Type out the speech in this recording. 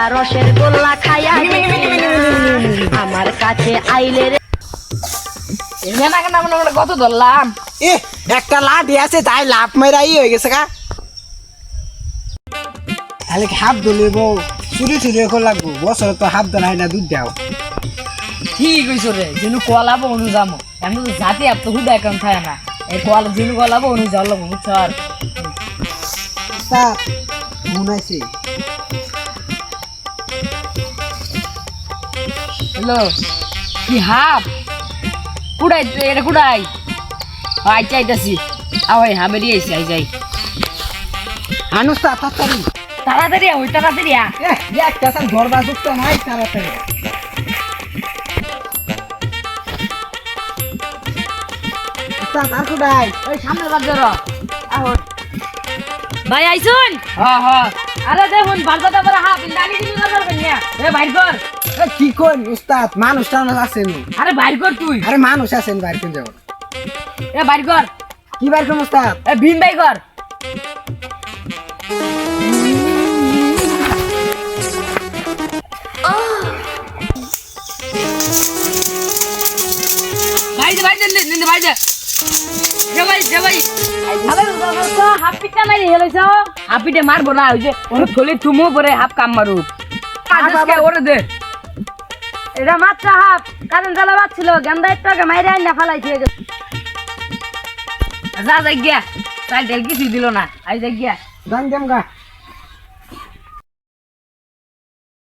রসের গোল্লা খাইয়া আমার কাছে আইলে রে এখানে কেন আমরা কত ধরলাম এ একটা লাঠি আছে তাই লাভ মেরাই হয়ে গেছে কা খালি হাফ দলিব চুরি চুরি এখন লাগবো বছর তো হাফ দলাই না দুধ দাও ঠিক হইছো রে যেন কলাবো অনু যাবো আমি তো জাতি আপ তো হুদা এখন থাকে না এই কল যেন কলাবো অনু যাওয়ার লাগবো বুঝছো আর উস্তাদ মুনাইছে হ্যালো কি হাফ কুড়াই এটা কুড়াই আচ্ছা আইতাছি আওয়াই হামেরি আইসি আই যাই আনুস্তাদ তাড়াতাড়ি তাড়াতাড়ি ওই তাড়াতাড়ি একটা সাল ধরবা যুক্ত নাই তাড়াতাড়ি উস্তাদ আর কোথায় ওই সামনে বাদ ধরো আহো ভাই আইছুন হ্যাঁ হ্যাঁ আরে দেখুন বালবাটা পরে হাফ ইন্দানি দিবি না করবেন না এ বাইর কর কি কোন উস্তাদ মানুষ টানুষ আছেন আরে বাইর কর তুই আরে মানুষ আছেন বাইর কোন যাব এ বাইর কর কি বাইর কোন উস্তাদ এ ভীম বাই কর ভাই দে নিন্দে ভাই দে যে ভাই হাফ পিটা মারি হেলাইছ হাফ পিটে মারবো না ওই যে ওর থলি তুমো পরে হাফ কাম মারু আজকে ওরে দে এটা মাত্র হাফ কারণ জ্বালা বাচ্ছিল গেন্দা একটু আগে মাইরে আইনা ফালাই দিয়ে গেছে যা যাই গিয়া চাল তেল কিছু দিল না আই যাই গিয়া দাম দেম গা